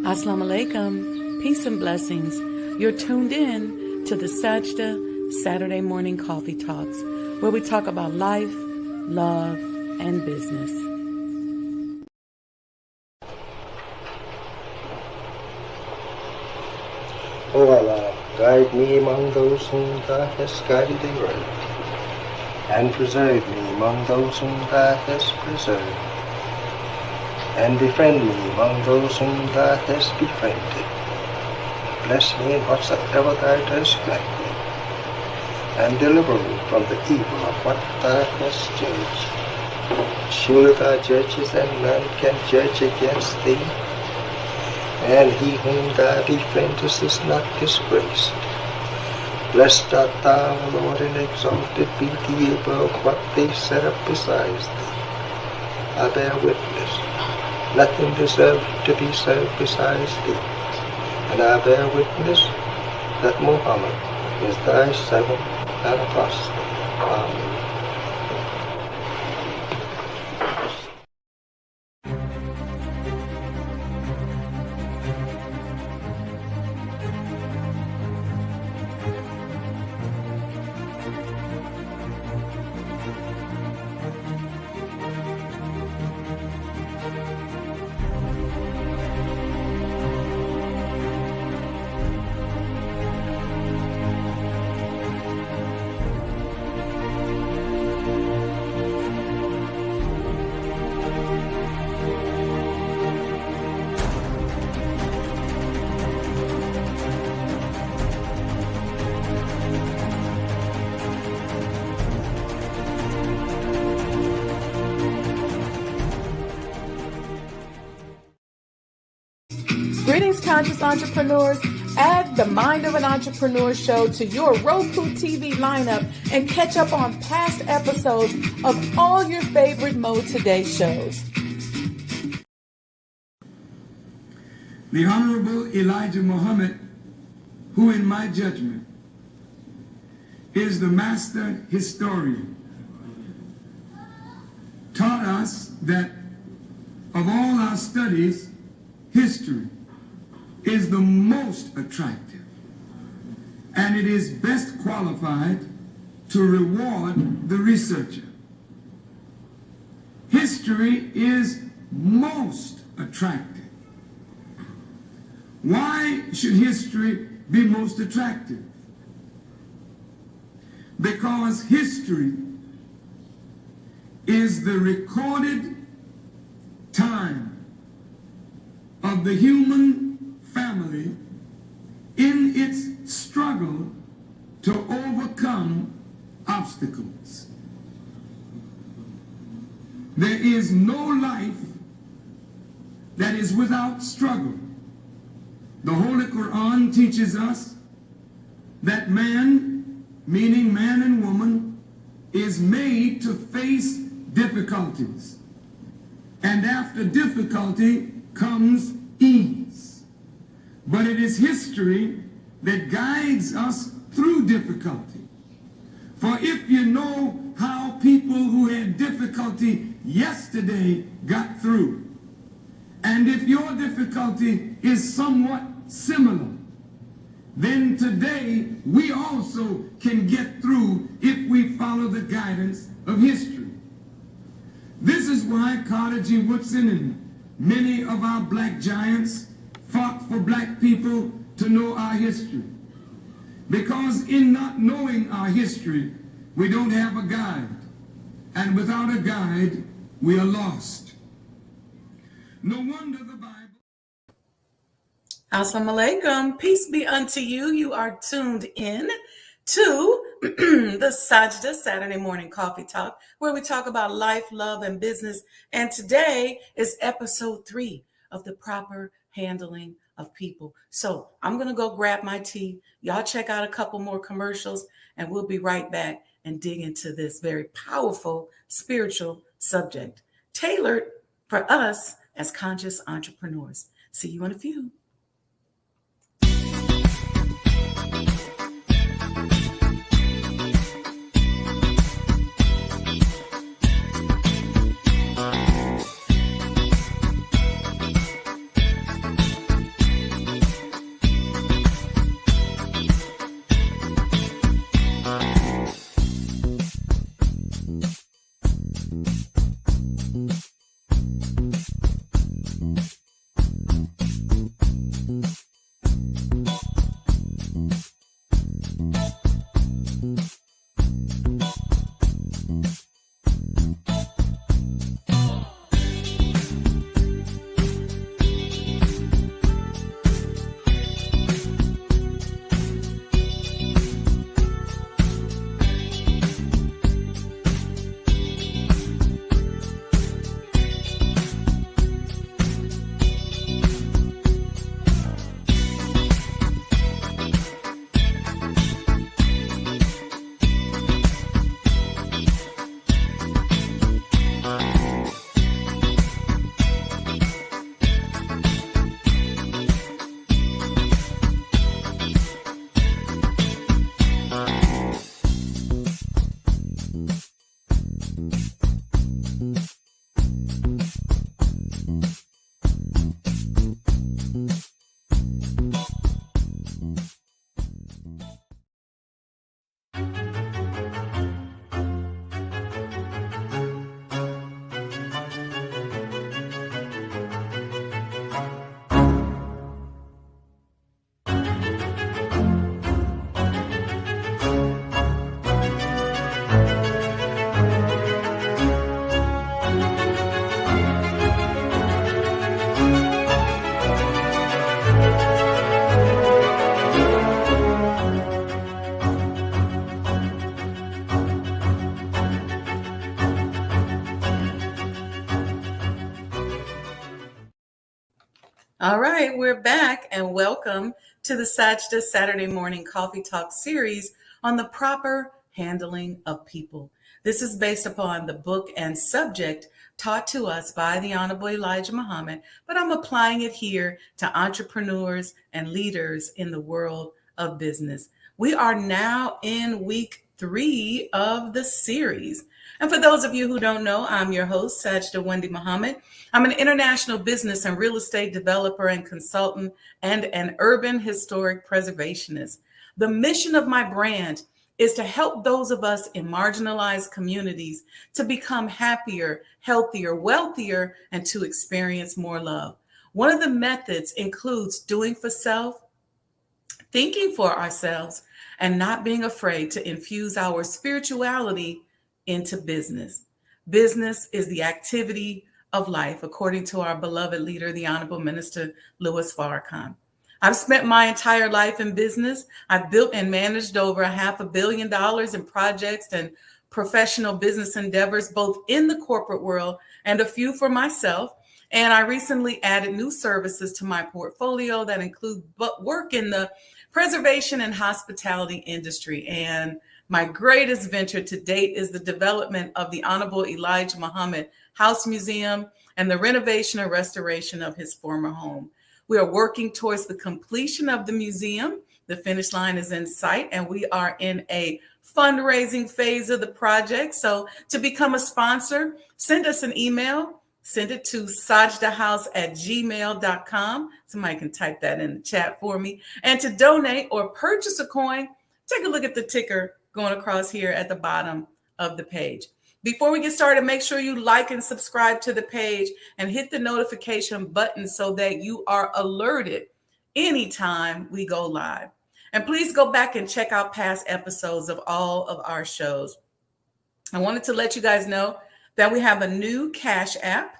Assalamu alaikum, peace and blessings. You're tuned in to the Sajdah Saturday morning coffee talks, where we talk about life, love, and business. O Allah, guide me among those whom Thou hast guided aright, and preserve me among those whom Thou hast preserved, and befriend me among those whom Thou hast befriended. Bless me in whatsoever Thou dost grant me, and deliver me from the evil of what Thou hast judged. Surely Thou judgest, and none can judge against Thee, and he whom Thou befriendest is not disgraced. Blessed art Thou, O Lord, and exalted be Thee above what they set up besides Thee. I bear witness, nothing deserves to be served besides Thee, and I bear witness that Muhammad is Thy servant and apostle. Amen. Greetings, conscious entrepreneurs. Add the Mind of an Entrepreneur show to your Roku TV lineup and catch up on past episodes of all your favorite Mo Today shows. The Honorable Elijah Muhammad, who in my judgment is the master historian, taught us that of all our studies, history is the most attractive, and it is best qualified to reward the researcher. History is most attractive. Why should history be most attractive? Because history is the recorded time of the human family in its struggle to overcome obstacles. There is no life that is without struggle. The Holy Quran teaches us that man, meaning man and woman, is made to face difficulties. And after difficulty comes ease. But it is history that guides us through difficulty. For if you know how people who had difficulty yesterday got through, and if your difficulty is somewhat similar, then today we also can get through if we follow the guidance of history. This is why Carter G. Woodson and many of our black giants fought for black people to know our history. Because in not knowing our history, we don't have a guide. And without a guide, we are lost. No wonder the Bible... Assalamu alaikum, peace be unto you. You are tuned in to the Sajdah Saturday morning coffee talk, where we talk about life, love, and business. And today is episode 3 of the proper handling of people. So I'm going to go grab my tea. Y'all check out a couple more commercials, and we'll be right back and dig into this very powerful spiritual subject tailored for us as conscious entrepreneurs. See you in a few. All right, we're back and welcome to the Sajdah Saturday Morning Coffee Talk series on the proper handling of people. This is based upon the book and subject taught to us by the Honorable Elijah Muhammad, but I'm applying it here to entrepreneurs and leaders in the world of business. We are now in week 3 of the series. And for those of you who don't know, I'm your host, Sajdah Wendy Muhammad. I'm an international business and real estate developer and consultant and an urban historic preservationist. The mission of my brand is to help those of us in marginalized communities to become happier, healthier, wealthier, and to experience more love. One of the methods includes doing for self, thinking for ourselves, and not being afraid to infuse our spirituality into business. Business is the activity of life, according to our beloved leader, the Honorable Minister Louis Farrakhan. I've spent my entire life in business. I've built and managed over $500 million in projects and professional business endeavors, both in the corporate world and a few for myself. And I recently added new services to my portfolio that include work in the preservation and hospitality industry. And my greatest venture to date is the development of the Honorable Elijah Muhammad House Museum and the renovation and restoration of his former home. We are working towards the completion of the museum. The finish line is in sight, and we are in a fundraising phase of the project. So to become a sponsor, send us an email. Send it to sajdahhouse@gmail.com. Somebody can type that in the chat for me. And to donate or purchase a coin, take a look at the ticker going across here at the bottom of the page. Before we get started, make sure you like and subscribe to the page and hit the notification button so that you are alerted anytime we go live. And please go back and check out past episodes of all of our shows. I wanted to let you guys know that we have a new Cash App.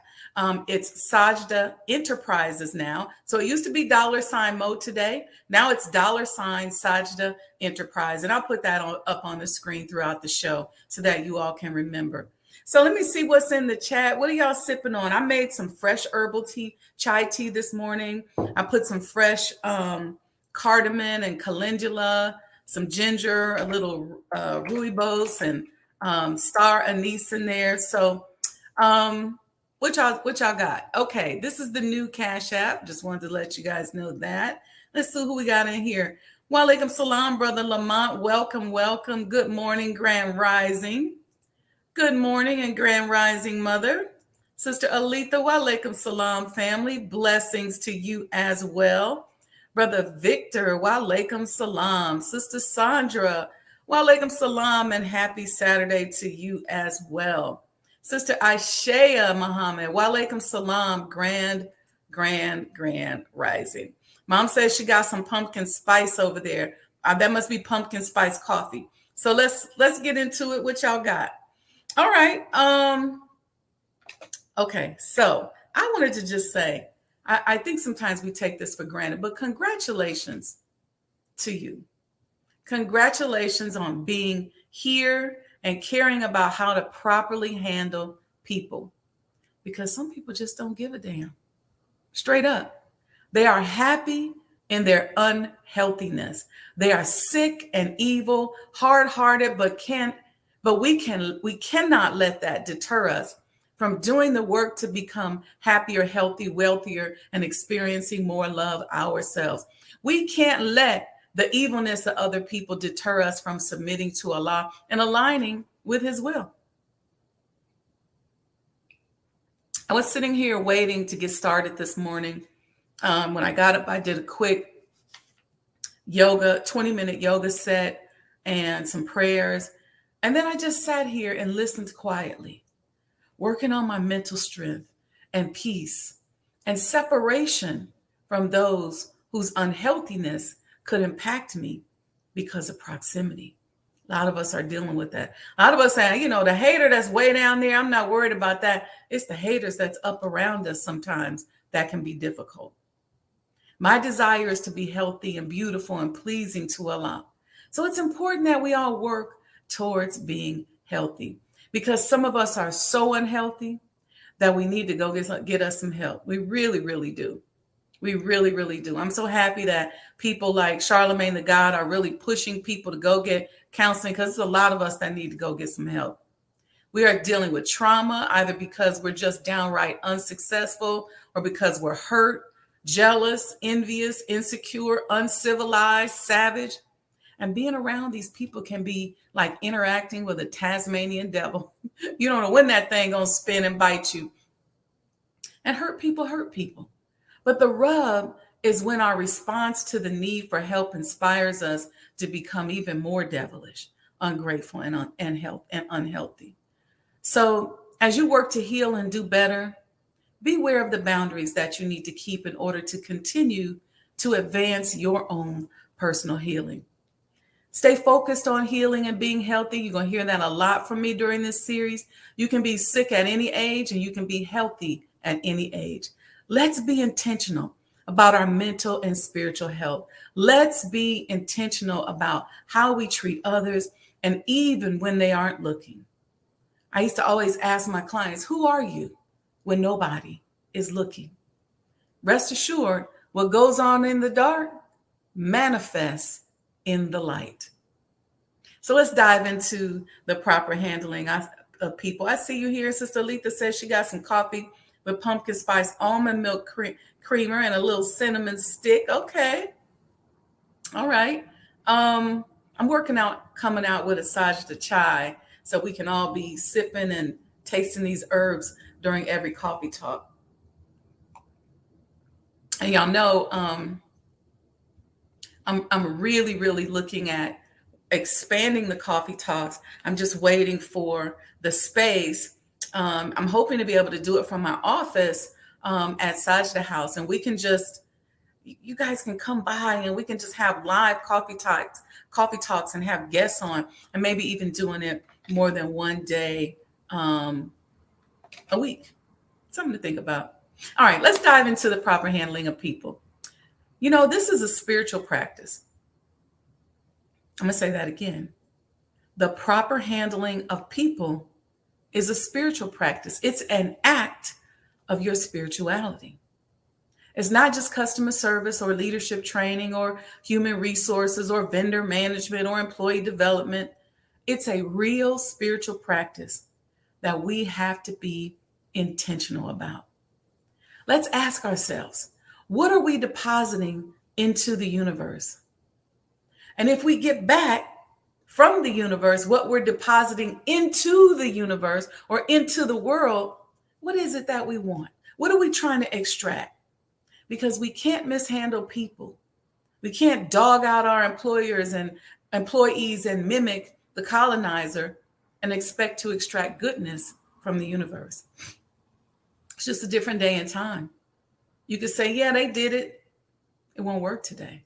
It's Sajdah Enterprises now. So it used to be $ mode today. Now it's $ Sajdah Enterprise. And I'll put that up on the screen throughout the show so that you all can remember. So let me see what's in the chat. What are y'all sipping on? I made some fresh herbal tea, chai tea this morning. I put some fresh cardamom and calendula, some ginger, a little rooibos, and star anise in there. So what y'all got? Okay, this is the new Cash App. Just wanted to let you guys know that. Let's see who we got in here. Walaikum salam, Brother Lamont. Welcome. Good morning, Grand Rising. Good morning and Grand Rising, Mother. Sister Alita, walaikum salam, family. Blessings to you as well. Brother Victor, walaikum salam. Sister Sandra, walaikum salam, and happy Saturday to you as well. Sister Aishaya Muhammad, walaikum salam, grand rising. Mom says she got some pumpkin spice over there. That must be pumpkin spice coffee. So let's get into it. What y'all got? All right. Okay. So I wanted to just say, I think sometimes we take this for granted, but congratulations to you. Congratulations on being here and caring about how to properly handle people, because some people just don't give a damn. Straight up. They are happy in their unhealthiness. They are sick and evil, hard-hearted, but we cannot let that deter us from doing the work to become happier, healthy, wealthier, and experiencing more love ourselves. We can't let the evilness of other people deter us from submitting to Allah and aligning with His will. I was sitting here waiting to get started this morning. When I got up, I did a quick 20-minute yoga set and some prayers. And then I just sat here and listened quietly, working on my mental strength and peace and separation from those whose unhealthiness could impact me because of proximity. A lot of us are dealing with that. A lot of us saying, the hater that's way down there, I'm not worried about that. It's the haters that's up around us sometimes that can be difficult. My desire is to be healthy and beautiful and pleasing to Allah. So it's important that we all work towards being healthy, because some of us are so unhealthy that we need to go get us some help. We really, really do. We really, really do. I'm so happy that people like Charlemagne the God are really pushing people to go get counseling, because there's a lot of us that need to go get some help. We are dealing with trauma, either because we're just downright unsuccessful or because we're hurt, jealous, envious, insecure, uncivilized, savage. And being around these people can be like interacting with a Tasmanian devil. You don't know when that thing gonna spin and bite you. And hurt people hurt people. But the rub is when our response to the need for help inspires us to become even more devilish, ungrateful, and unhealthy. So, as you work to heal and do better, beware of the boundaries that you need to keep in order to continue to advance your own personal healing. Stay focused on healing and being healthy. You're going to hear that a lot from me during this series. You can be sick at any age and you can be healthy at any age. Let's be intentional about our mental and spiritual health. Let's be intentional about how we treat others, and even when they aren't looking. I used to always ask my clients, who are you when nobody is looking? Rest assured, what goes on in the dark manifests in the light. So let's dive into the proper handling of people. I see you here. Sister Letha says she got some coffee with pumpkin spice almond milk creamer and a little cinnamon stick. Okay. All right. I'm coming out with a Sajdah chai, so we can all be sipping and tasting these herbs during every coffee talk. And y'all know, I'm really, really looking at expanding the coffee talks. I'm just waiting for the space. I'm hoping to be able to do it from my office at Sajdah House, and we can just, you guys can come by and we can just have live coffee talks and have guests on, and maybe even doing it more than one day a week. Something to think about. All right, let's dive into the proper handling of people. You know, this is a spiritual practice. I'm going to say that again. The proper handling of people is a spiritual practice. It's an act of your spirituality. It's not just customer service or leadership training or human resources or vendor management or employee development. It's a real spiritual practice that we have to be intentional about. Let's ask ourselves, what are we depositing into the universe? And if we get back from the universe what we're depositing into the universe or into the world, what is it that we want? What are we trying to extract? Because we can't mishandle people. We can't dog out our employers and employees and mimic the colonizer and expect to extract goodness from the universe. It's just a different day and time. You could say, yeah, they did it. It won't work today.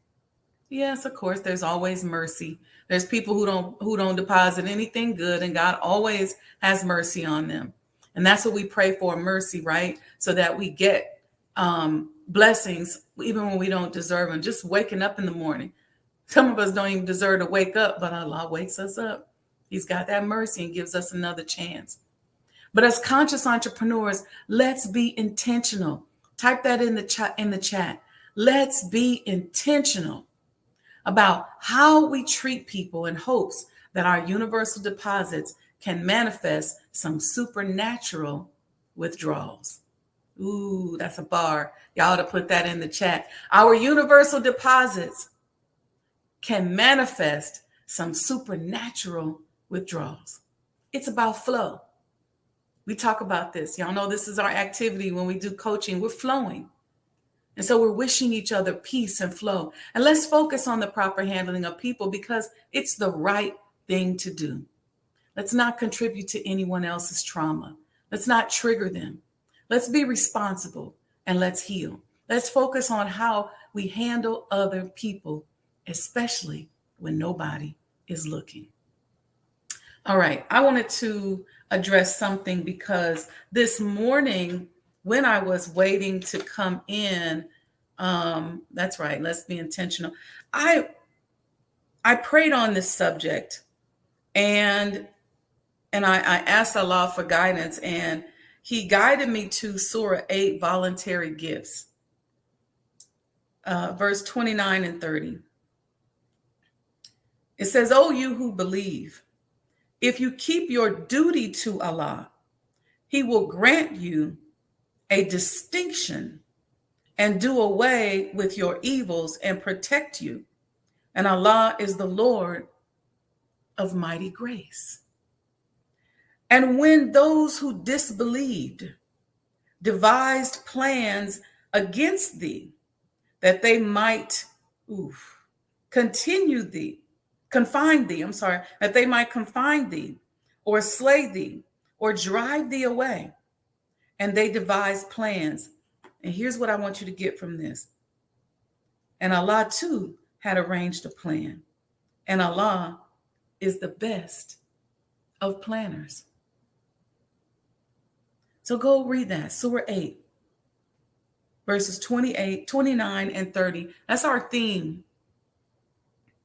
Yes, of course, there's always mercy. There's people who don't deposit anything good, and God always has mercy on them. And that's what we pray for, mercy, right? So that we get blessings even when we don't deserve them. Just waking up in the morning. Some of us don't even deserve to wake up, but Allah wakes us up. He's got that mercy and gives us another chance. But as conscious entrepreneurs, let's be intentional. Type that in the chat. Let's be intentional about how we treat people in hopes that our universal deposits can manifest some supernatural withdrawals. Ooh, that's a bar. Y'all ought to put that in the chat. Our universal deposits can manifest some supernatural withdrawals. It's about flow. We talk about this. Y'all know this is our activity when we do coaching. We're flowing. And so we're wishing each other peace and flow. And let's focus on the proper handling of people because it's the right thing to do. Let's not contribute to anyone else's trauma. Let's not trigger them. Let's be responsible and let's heal. Let's focus on how we handle other people, especially when nobody is looking. All right, I wanted to address something because this morning when I was waiting to come in, that's right, let's be intentional. I prayed on this subject and I asked Allah for guidance, and He guided me to Surah 8, voluntary gifts. verse 29 and 30. It says, "O you who believe, if you keep your duty to Allah, He will grant you a distinction and do away with your evils and protect you. And Allah is the Lord of mighty grace. And when those who disbelieved devised plans against thee, that they might that they might confine thee, or slay thee, or drive thee away, and they devised plans." And here's what I want you to get from this. And Allah too had arranged a plan. And Allah is the best of planners. So go read that, Surah 8, verses 28, 29, and 30. That's our theme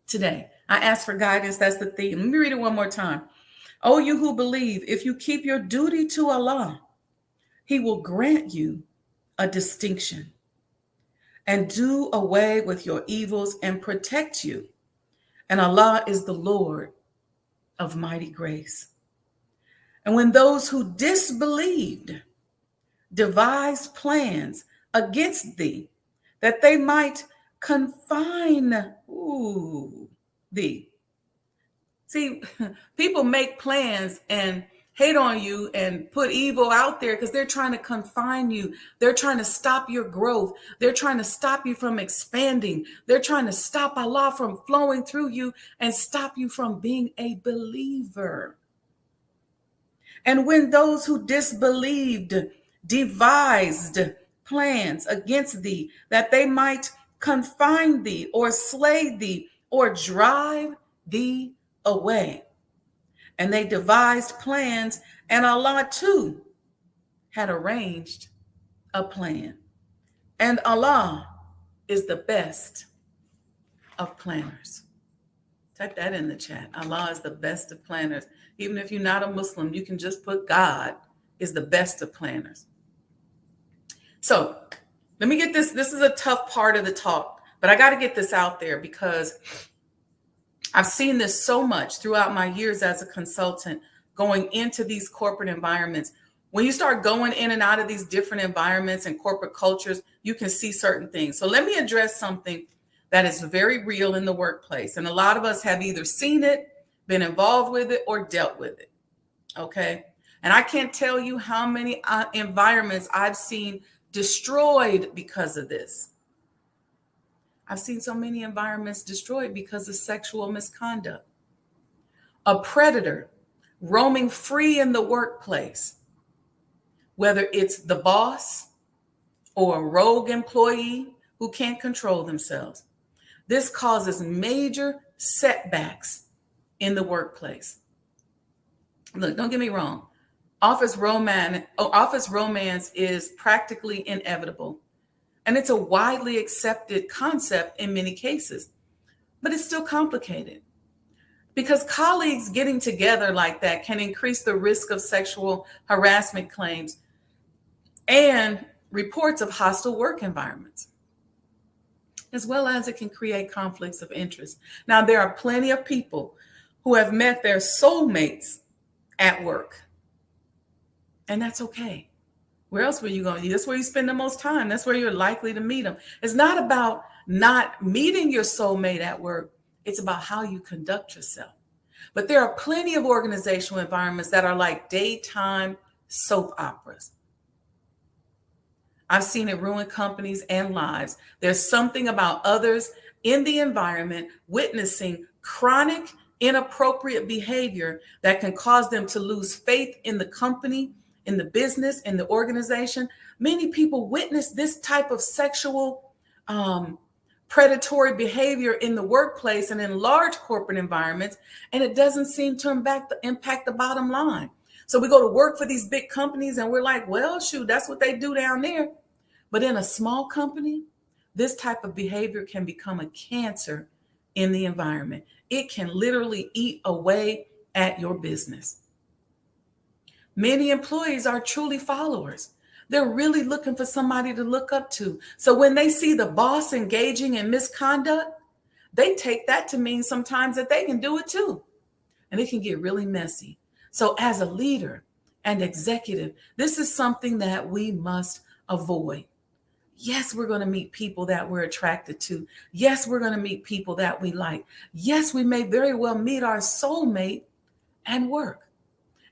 today. I ask for guidance. That's the theme. Let me read it one more time. "O you who believe, if you keep your duty to Allah, He will grant you a distinction and do away with your evils and protect you. And Allah is the Lord of mighty grace. And when those who disbelieved devised plans against thee, that they might confine thee." See, people make plans and hate on you and put evil out there because they're trying to confine you. They're trying to stop your growth. They're trying to stop you from expanding. They're trying to stop Allah from flowing through you and stop you from being a believer. "And when those who disbelieved devised plans against thee, that they might confine thee, or slay thee, or drive thee away. And they devised plans, and Allah too had arranged a plan. And Allah is the best of planners." Type that in the chat. Allah is the best of planners. Even if you're not a Muslim, you can just put God is the best of planners. So let me get this. This is a tough part of the talk, but I got to get this out there because I've seen this so much throughout my years as a consultant going into these corporate environments. When you start going in and out of these different environments and corporate cultures, you can see certain things. So let me address something that is very real in the workplace. And a lot of us have either seen it, been involved with it, or dealt with it. Okay. And I can't tell you how many environments I've seen destroyed because of this. I've seen so many environments destroyed because of sexual misconduct. A predator roaming free in the workplace, whether it's the boss or a rogue employee who can't control themselves. This causes major setbacks in the workplace. Look, don't get me wrong. Office romance is practically inevitable. And it's a widely accepted concept in many cases, but it's still complicated because colleagues getting together like that can increase the risk of sexual harassment claims and reports of hostile work environments, as well as it can create conflicts of interest. Now, there are plenty of people who have met their soulmates at work, and that's okay. Where else were you going? That's where you spend the most time. That's where you're likely to meet them. It's not about not meeting your soulmate at work. It's about how you conduct yourself. But there are plenty of organizational environments that are like daytime soap operas. I've seen it ruin companies and lives. There's something about others in the environment witnessing chronic, inappropriate behavior that can cause them to lose faith in the company, in the business, in the organization. Many people witness this type of sexual predatory behavior in the workplace and in large corporate environments, and it doesn't seem to impact the bottom line. So we go to work for these big companies and we're like, well, shoot, that's what they do down there. But in a small company, this type of behavior can become a cancer in the environment. It can literally eat away at your business. Many employees are truly followers. They're really looking for somebody to look up to. So when they see the boss engaging in misconduct, they take that to mean sometimes that they can do it too. And it can get really messy. So as a leader and executive, this is something that we must avoid. Yes, we're going to meet people that we're attracted to. Yes, we're going to meet people that we like. Yes, we may very well meet our soulmate at work.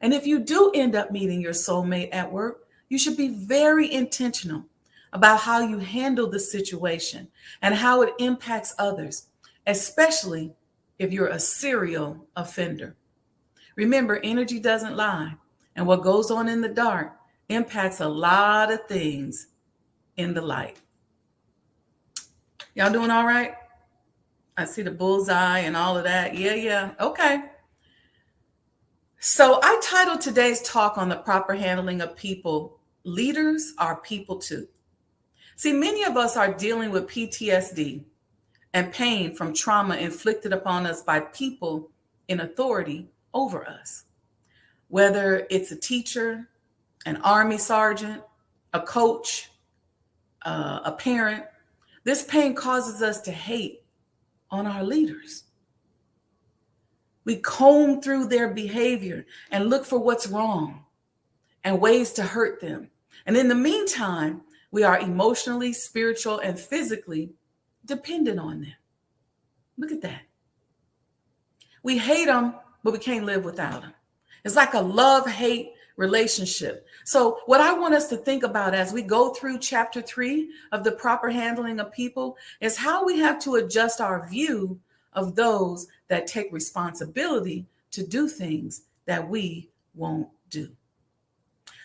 And if you do end up meeting your soulmate at work, you should be very intentional about how you handle the situation and how it impacts others, especially if you're a serial offender. Remember, energy doesn't lie, and what goes on in the dark impacts a lot of things in the light. Y'all doing all right? I see the bullseye and all of that. Yeah. Okay. So I titled today's talk on the proper handling of people, leaders are people too. See, many of us are dealing with PTSD and pain from trauma inflicted upon us by people in authority over us. Whether it's a teacher, an army sergeant, a coach, a parent, this pain causes us to hate on our leaders. We comb through their behavior and look for what's wrong and ways to hurt them. And in the meantime, we are emotionally, spiritual, and physically dependent on them. Look at that. We hate them, but we can't live without them. It's like a love-hate relationship. So what I want us to think about as we go through chapter 3 of the proper handling of people is how we have to adjust our view of those that take responsibility to do things that we won't do.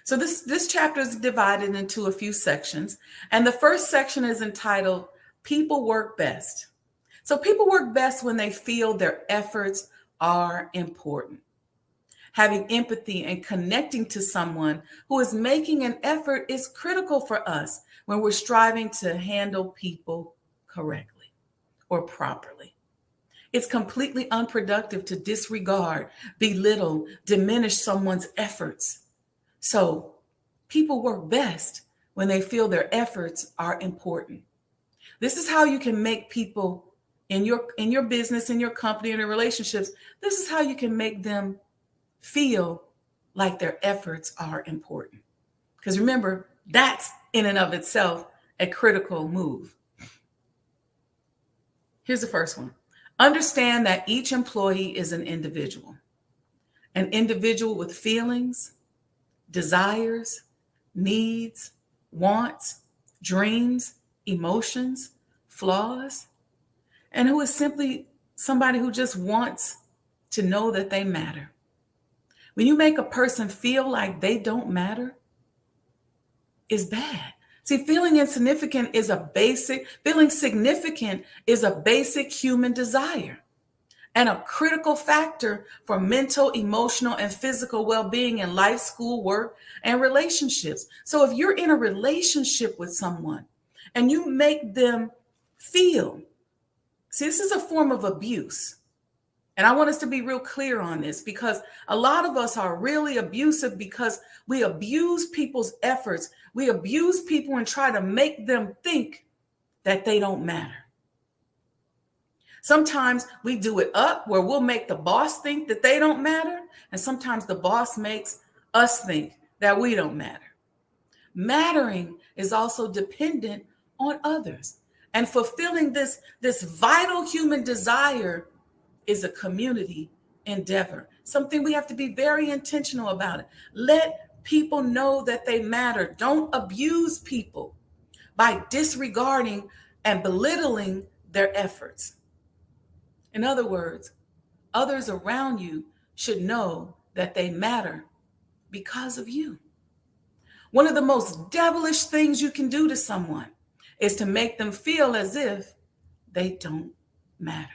So this chapter is divided into a few sections. And the first section is entitled, People Work Best. So people work best when they feel their efforts are important. Having empathy and connecting to someone who is making an effort is critical for us when we're striving to handle people correctly or properly. It's completely unproductive to disregard, belittle, diminish someone's efforts. So people work best when they feel their efforts are important. This is how you can make people in your business, in your company, in your relationships, this is how you can make them feel like their efforts are important. Because remember, that's in and of itself a critical move. Here's the first one. Understand that each employee is an individual with feelings, desires, needs, wants, dreams, emotions, flaws, and who is simply somebody who just wants to know that they matter. When you make a person feel like they don't matter, it's bad. See, feeling significant is a basic human desire and a critical factor for mental, emotional, and physical well-being in life, school, work, and relationships. So if you're in a relationship with someone and you make them feel, see, this is a form of abuse. And I want us to be real clear on this because a lot of us are really abusive because we abuse people's efforts. We abuse people and try to make them think that they don't matter. Sometimes we do it up where we'll make the boss think that they don't matter. And sometimes the boss makes us think that we don't matter. Mattering is also dependent on others. And fulfilling this vital human desire is a community endeavor, something we have to be very intentional about it. Let people know that they matter. Don't abuse people by disregarding and belittling their efforts. In other words, others around you should know that they matter because of you. One of the most devilish things you can do to someone is to make them feel as if they don't matter.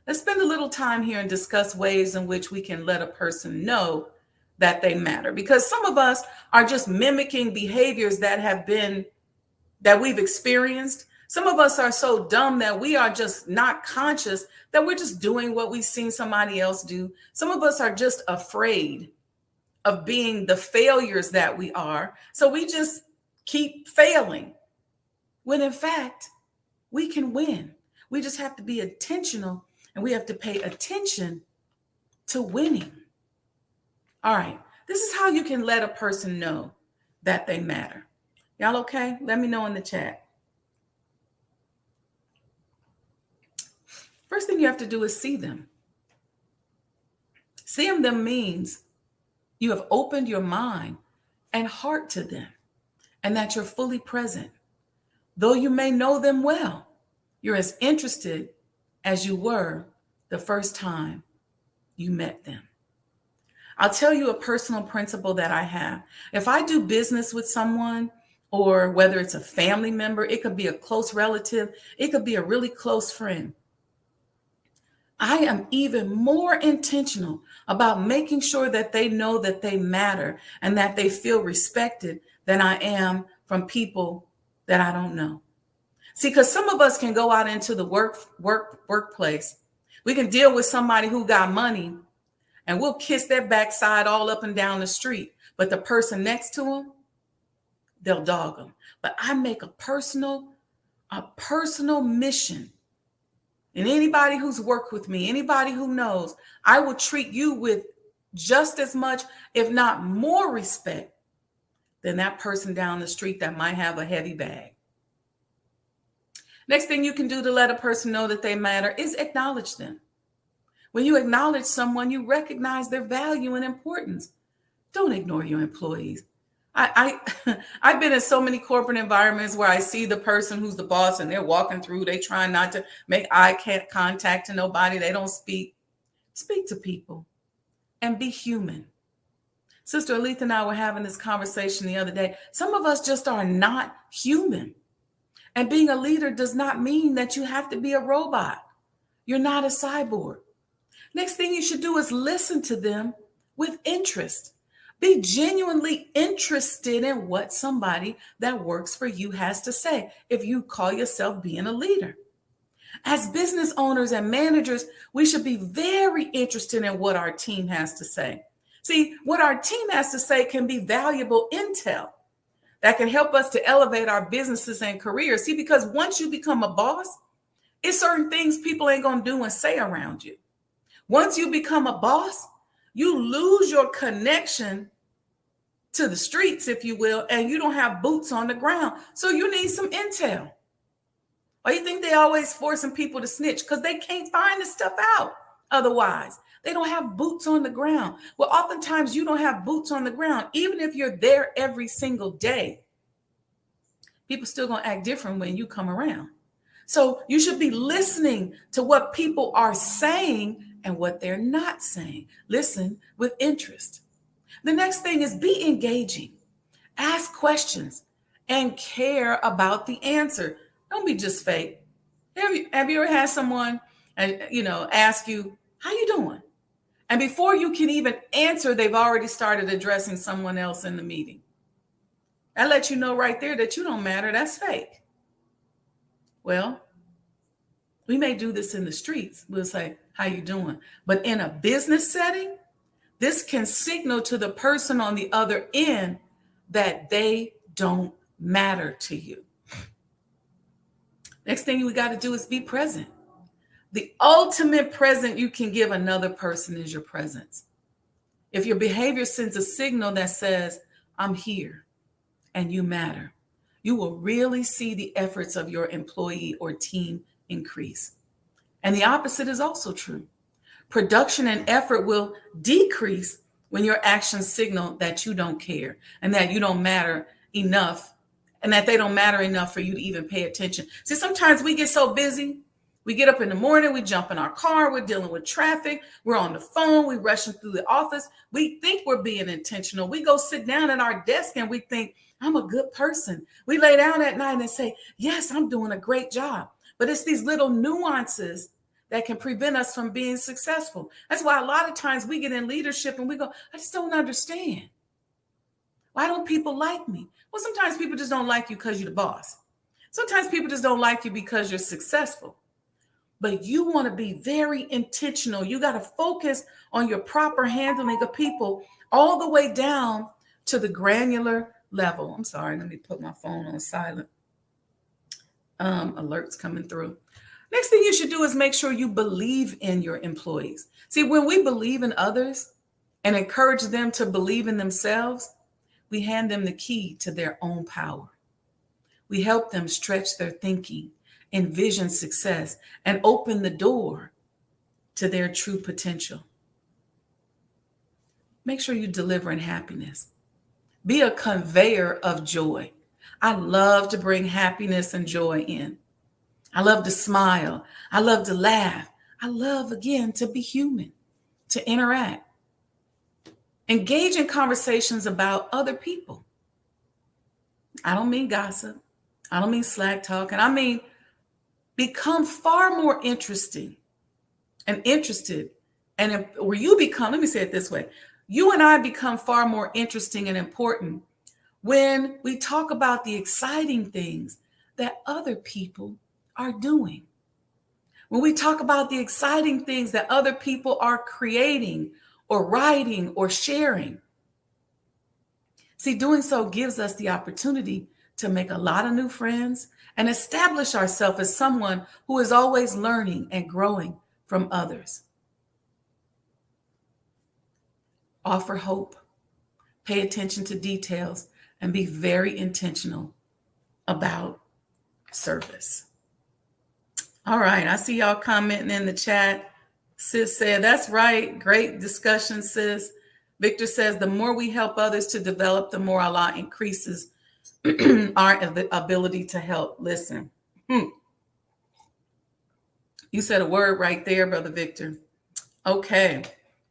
Let's spend a little time here and discuss ways in which we can let a person know that they matter. Because some of us are just mimicking behaviors that we've experienced. Some of us are so dumb that we are just not conscious that we're just doing what we've seen somebody else do. Some of us are just afraid of being the failures that we are. So we just keep failing. When in fact, we can win. We just have to be intentional and we have to pay attention to winning. All right. This is how you can let a person know that they matter. Y'all okay? Let me know in the chat. First thing you have to do is see them. Seeing them means you have opened your mind and heart to them and that you're fully present. Though you may know them well, you're as interested as you were the first time you met them. I'll tell you a personal principle that I have. If I do business with someone, or whether it's a family member, it could be a close relative, it could be a really close friend, I am even more intentional about making sure that they know that they matter and that they feel respected than I am from people that I don't know. See, because some of us can go out into the workplace. We can deal with somebody who got money and we'll kiss their backside all up and down the street. But the person next to them, they'll dog them. But I make a personal mission. And anybody who's worked with me, anybody who knows, I will treat you with just as much, if not more respect than that person down the street that might have a heavy bag. Next thing you can do to let a person know that they matter is acknowledge them. When you acknowledge someone, you recognize their value and importance. Don't ignore your employees. I've been in so many corporate environments where I see the person who's the boss and they're walking through, they trying not to make eye contact to nobody. They don't speak. Speak to people and be human. Sister Aletha and I were having this conversation the other day. Some of us just are not human. And being a leader does not mean that you have to be a robot. You're not a cyborg. Next thing you should do is listen to them with interest. Be genuinely interested in what somebody that works for you has to say if you call yourself being a leader. As business owners and managers, we should be very interested in what our team has to say. See, what our team has to say can be valuable intel that can help us to elevate our businesses and careers. See, because once you become a boss, it's certain things people ain't going to do and say around you. Once you become a boss, you lose your connection to the streets, if you will, and you don't have boots on the ground. So you need some intel. Why you think they always forcing people to snitch? Because they can't find the stuff out otherwise. They don't have boots on the ground. Well, oftentimes you don't have boots on the ground. Even if you're there every single day, people still going to act different when you come around. So you should be listening to what people are saying and what they're not saying. Listen with interest. The next thing is be engaging. Ask questions and care about the answer. Don't be just fake. Have you ever had someone ask you, how you doing? And before you can even answer, they've already started addressing someone else in the meeting. That lets you know right there that you don't matter. That's fake. Well, we may do this in the streets. We'll say, how you doing? But in a business setting, this can signal to the person on the other end that they don't matter to you. Next thing we got to do is be present. The ultimate present you can give another person is your presence. If your behavior sends a signal that says, I'm here and you matter, you will really see the efforts of your employee or team increase. And the opposite is also true. Production and effort will decrease when your actions signal that you don't care and that you don't matter enough and that they don't matter enough for you to even pay attention. See, sometimes we get so busy. We get up in the morning, we jump in our car, we're dealing with traffic, we're on the phone, we're rushing through the office. We think we're being intentional. We go sit down at our desk and we think, I'm a good person. We lay down at night and say, yes, I'm doing a great job. But it's these little nuances that can prevent us from being successful. That's why a lot of times we get in leadership and we go, I just don't understand. Why don't people like me? Well, sometimes people just don't like you because you're the boss. Sometimes people just don't like you because you're successful. But you want to be very intentional. You got to focus on your proper handling of people all the way down to the granular level. I'm sorry, let me put my phone on silent. Alerts coming through. Next thing you should do is make sure you believe in your employees. See, when we believe in others and encourage them to believe in themselves, we hand them the key to their own power. We help them stretch their thinking, envision success, and open the door to their true potential. Make sure you deliver in happiness. Be a conveyor of joy. I love to bring happiness and joy in. I love to smile. I love to laugh. I love, again, to be human, to interact. Engage in conversations about other people. I don't mean gossip. I don't mean slack talk. And I mean become far more interesting and interested. And where you become, let me say it this way. You and I become far more interesting and important when we talk about the exciting things that other people are doing. When we talk about the exciting things that other people are creating or writing or sharing. See, doing so gives us the opportunity to make a lot of new friends and establish ourselves as someone who is always learning and growing from others. Offer hope, pay attention to details, and be very intentional about service. All right, I see y'all commenting in the chat. Sis said, that's right. Great discussion, sis. Victor says, the more we help others to develop, the more Allah increases our ability to help. Listen, you said a word right there, Brother Victor. Okay.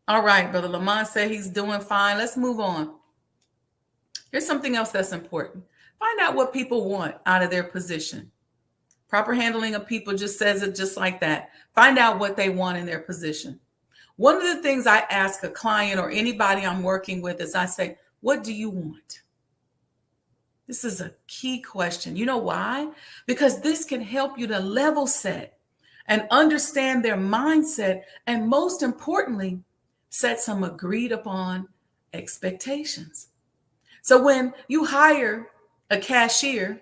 All right, Brother Lamont said he's doing fine. Let's move on. Here's something else that's important. Find out what people want out of their position. Proper handling of people just says it just like that. Find out what they want in their position. One of the things I ask a client or anybody I'm working with is I say, what do you want? This is a key question. You know why? Because this can help you to level set and understand their mindset, and most importantly, set some agreed upon expectations. So when you hire a cashier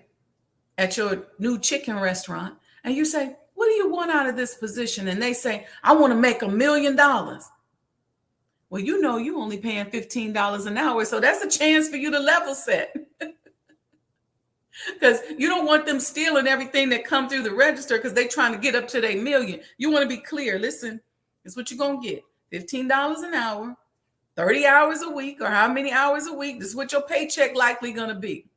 at your new chicken restaurant and you say, what do you want out of this position? And they say, I want to make $1 million. Well, you know, you only paying $15 an hour. So that's a chance for you to level set. Because you don't want them stealing everything that come through the register because they're trying to get up to their million. You want to be clear. Listen, this is what you're going to get. $15 an hour, 30 hours a week, or how many hours a week. This is what your paycheck likely going to be.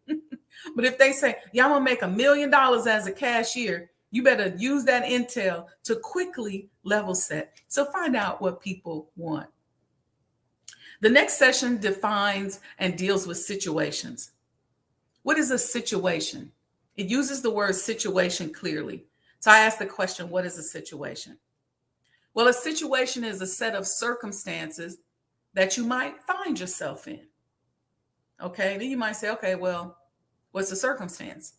But if they say, yeah, I'm going to make $1 million as a cashier, you better use that intel to quickly level set. So find out what people want. The next session defines and deals with situations. What is a situation? It uses the word situation clearly. So I ask the question, what is a situation? Well, a situation is a set of circumstances that you might find yourself in. Okay, then you might say, okay, well, what's a circumstance?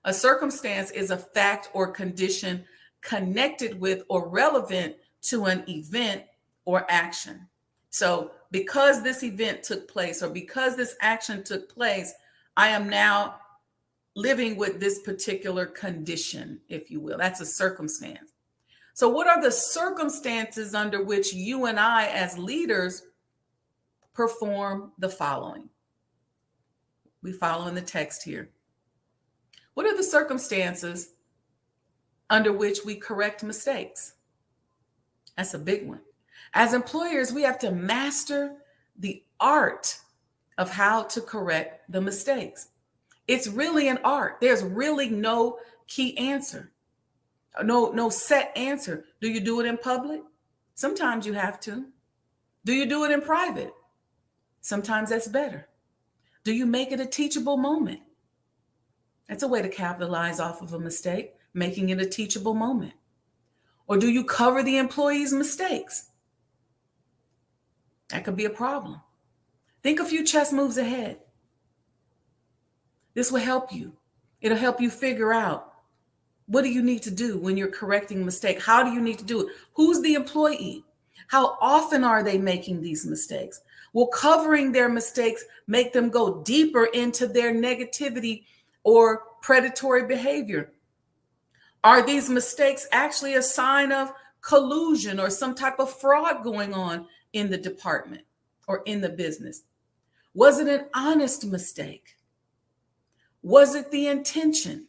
A circumstance is a fact or condition connected with or relevant to an event or action. So because this event took place or because this action took place, I am now living with this particular condition, if you will. That's a circumstance. So what are the circumstances under which you and I as leaders perform the following? We follow in the text here. What are the circumstances under which we correct mistakes? That's a big one. As employers, we have to master the art of how to correct the mistakes. It's really an art. There's really no key answer. No set answer. Do you do it in public? Sometimes you have to. Do you do it in private? Sometimes that's better. Do you make it a teachable moment? That's a way to capitalize off of a mistake, making it a teachable moment. Or do you cover the employee's mistakes? That could be a problem. Think a few chess moves ahead. This will help you. It'll help you figure out, what do you need to do when you're correcting a mistake? How do you need to do it? Who's the employee? How often are they making these mistakes? Will covering their mistakes make them go deeper into their negativity or predatory behavior? Are these mistakes actually a sign of collusion or some type of fraud going on in the department or in the business? Was it an honest mistake? Was it the intention?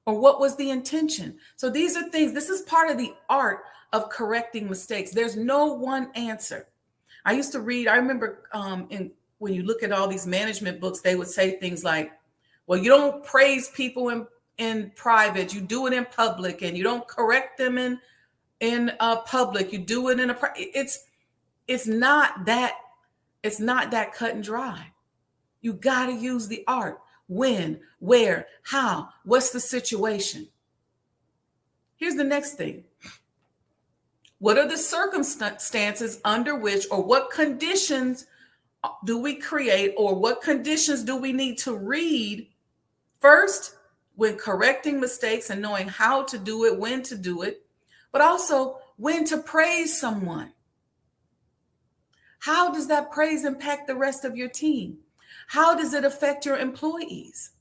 Or what was the intention? So these are things, this is part of the art of correcting mistakes. There's no one answer. I used to read, I remember when you look at all these management books, they would say things like, well, you don't praise people in private, you do it in public, and you don't correct them in public, you do it in a, it's not that cut and dry. You got to use the art. When, where, how, what's the situation? Here's the next thing. What are the circumstances under which, or what conditions do we create, or what conditions do we need to read first when correcting mistakes and knowing how to do it, when to do it, but also when to praise someone? How does that praise impact the rest of your team? How does it affect your employees?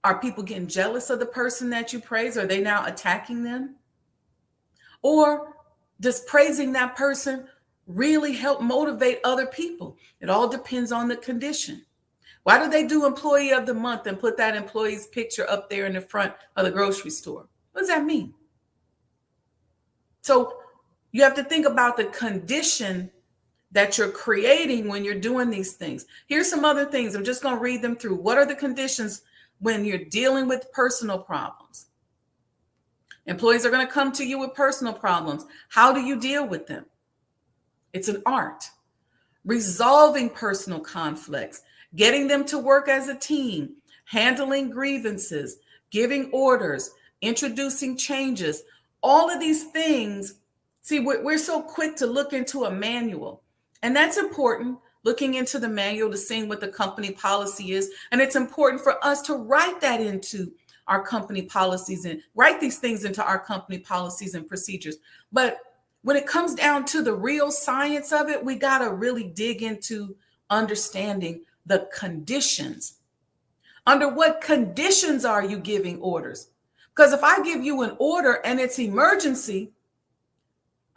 Are people getting jealous of the person that you praise? Are they now attacking them? Or does praising that person really help motivate other people? It all depends on the condition. Why do they do Employee of the Month and put that employee's picture up there in the front of the grocery store? What does that mean? So you have to think about the condition that you're creating when you're doing these things. Here's some other things. I'm just going to read them through. What are the conditions when you're dealing with personal problems? Employees are going to come to you with personal problems. How do you deal with them? It's an art. Resolving personal conflicts, getting them to work as a team, handling grievances, giving orders, introducing changes. All of these things, see, we're so quick to look into a manual. And that's important, looking into the manual to seeing what the company policy is. And it's important for us to write that into our company policies and write these things into our company policies and procedures. But when it comes down to the real science of it, we got to really dig into understanding the conditions. Under what conditions are you giving orders? Because if I give you an order and it's emergency,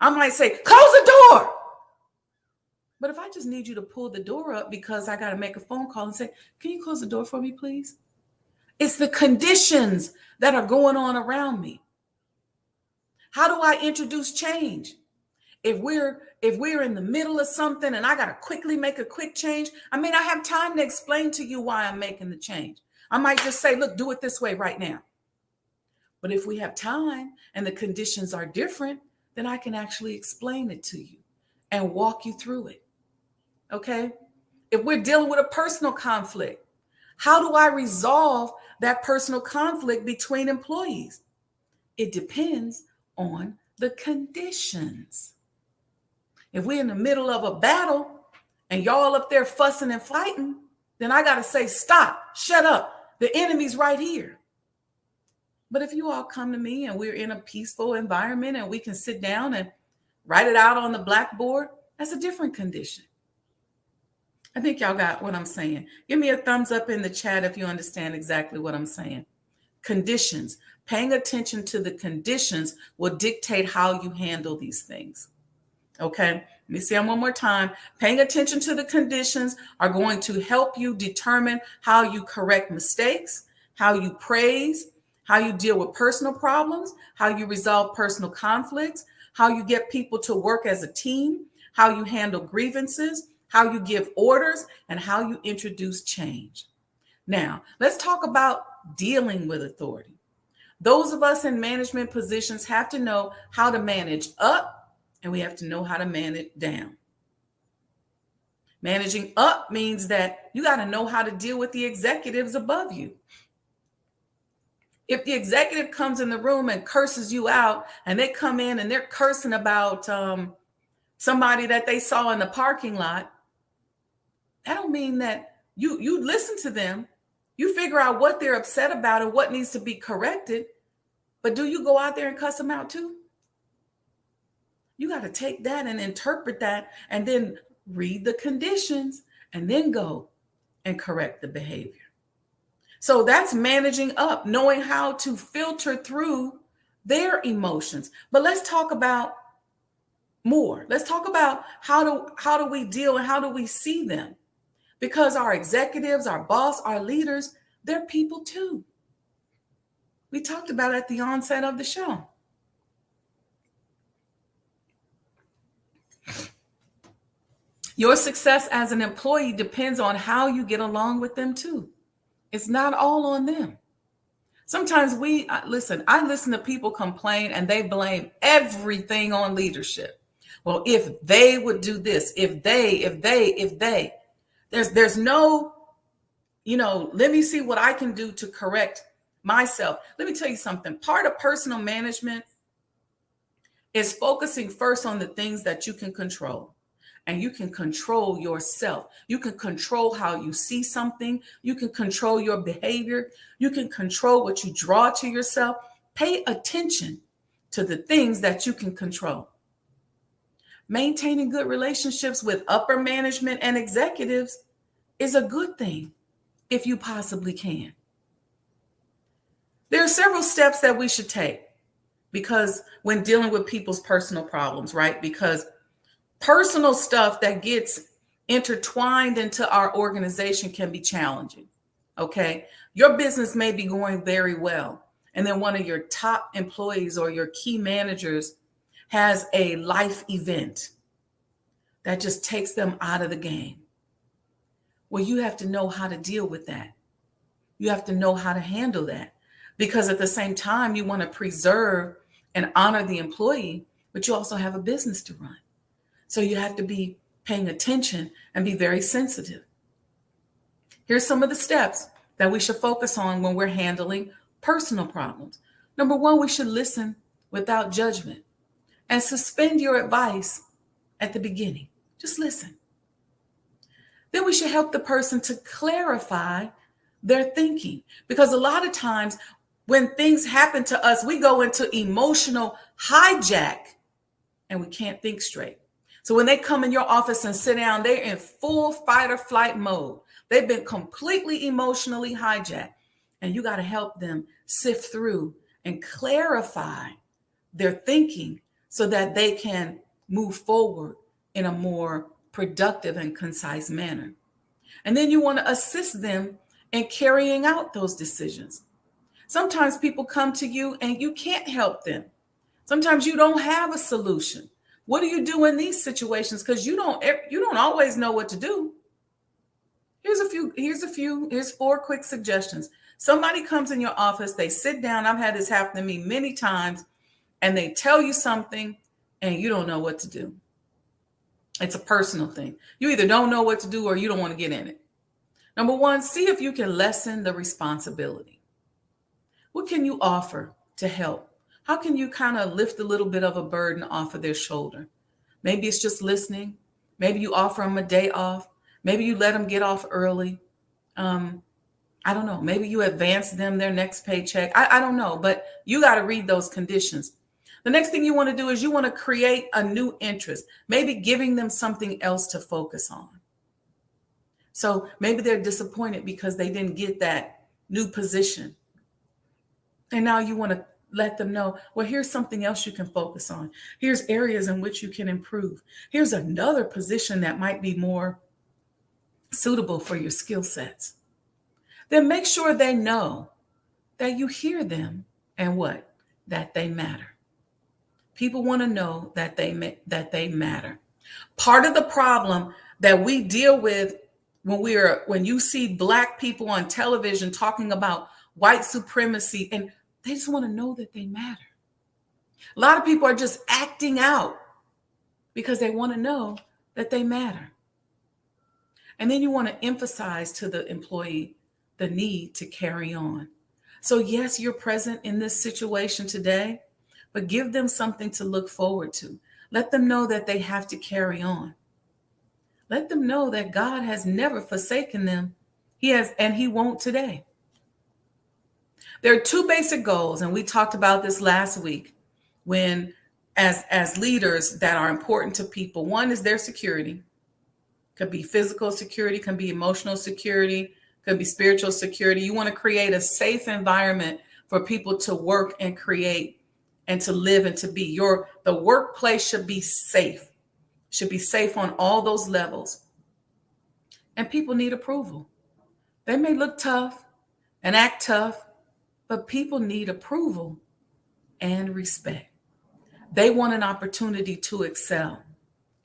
I might say, close the door. But if I just need you to pull the door up because I got to make a phone call and say, can you close the door for me, please? It's the conditions that are going on around me. How do I introduce change? If we're in the middle of something and I got to quickly make a quick change, I may not have time to explain to you why I'm making the change. I might just say, look, do it this way right now. But if we have time and the conditions are different, then I can actually explain it to you and walk you through it. Okay? If we're dealing with a personal conflict, how do I resolve that personal conflict between employees? It depends on the conditions. If we're in the middle of a battle and y'all up there fussing and fighting, then I got to say, stop, shut up. The enemy's right here. But if you all come to me and we're in a peaceful environment and we can sit down and write it out on the blackboard, that's a different condition. I think y'all got what I'm saying. Give me a thumbs up in the chat if you understand exactly what I'm saying. Conditions. Paying attention to the conditions will dictate how you handle these things. Okay, let me say them one more time. Paying attention to the conditions are going to help you determine how you correct mistakes, how you praise, how you deal with personal problems, how you resolve personal conflicts, how you get people to work as a team, how you handle grievances, how you give orders, and how you introduce change. Now, let's talk about dealing with authority. Those of us in management positions have to know how to manage up, and we have to know how to manage down. Managing up means that you got to know how to deal with the executives above you. If the executive comes in the room and curses you out, and they come in and they're cursing about somebody that they saw in the parking lot, that don't mean that you listen to them. You figure out what they're upset about and what needs to be corrected. But do you go out there and cuss them out too? You got to take that and interpret that and then read the conditions, and then go and correct the behavior. So that's managing up, knowing how to filter through their emotions. But let's talk about more. Let's talk about how do we deal and how do we see them? Because our executives, our boss, our leaders, they're people too. We talked about it at the onset of the show. Your success as an employee depends on how you get along with them too. It's not all on them. Sometimes I listen to people complain and they blame everything on leadership. Well, if they would do this, if they, there's no, let me see what I can do to correct myself. Let me tell you something. Part of personal management is focusing first on the things that you can control. And you can control yourself. You can control how you see something. You can control your behavior. You can control what you draw to yourself. Pay attention to the things that you can control. Maintaining good relationships with upper management and executives is a good thing if you possibly can. There are several steps that we should take because when dealing with people's personal problems, right? Because personal stuff that gets intertwined into our organization can be challenging. Okay. Your business may be going very well. And then one of your top employees or your key managers has a life event that just takes them out of the game. Well, you have to know how to deal with that. You have to know how to handle that because at the same time, you want to preserve and honor the employee, but you also have a business to run. So you have to be paying attention and be very sensitive. Here's some of the steps that we should focus on when we're handling personal problems. Number one, we should listen without judgment and suspend your advice at the beginning. Just listen. Then we should help the person to clarify their thinking because a lot of times when things happen to us, we go into emotional hijack and we can't think straight. So when they come in your office and sit down, they're in full fight or flight mode. They've been completely emotionally hijacked. And you got to help them sift through and clarify their thinking so that they can move forward in a more productive and concise manner. And then you want to assist them in carrying out those decisions. Sometimes people come to you and you can't help them. Sometimes you don't have a solution. What do you do in these situations? Because you don't always know what to do. Here's 4 quick suggestions. Somebody comes in your office, they sit down. I've had this happen to me many times, and they tell you something and you don't know what to do. It's a personal thing. You either don't know what to do or you don't want to get in it. Number 1, see if you can lessen the responsibility. What can you offer to help? How can you kind of lift a little bit of a burden off of their shoulder? Maybe it's just listening. Maybe you offer them a day off. Maybe you let them get off early. I don't know. Maybe you advance them their next paycheck. I don't know, but you got to read those conditions. The next thing you want to do is you want to create a new interest, maybe giving them something else to focus on. So maybe they're disappointed because they didn't get that new position. And now you want to let them know, well, here's something else you can focus on. Here's areas in which you can improve. Here's another position that might be more suitable for your skill sets. Then make sure they know that you hear them and what? That they matter. People want to know that they matter. Part of the problem that we deal with when you see Black people on television talking about white supremacy, and they just want to know that they matter. A lot of people are just acting out because they want to know that they matter. And then you want to emphasize to the employee the need to carry on. So yes, you're present in this situation today, but give them something to look forward to. Let them know that they have to carry on. Let them know that God has never forsaken them. He has, and he won't today. There are 2 basic goals, and we talked about this last week when as leaders that are important to people. One is their security, Could be physical security, can be emotional security, could be spiritual security. You want to create a safe environment for people to work and create and to live and to be. The workplace should be safe. Should be safe on all those levels. And people need approval. They may look tough and act tough, but people need approval and respect. They want an opportunity to excel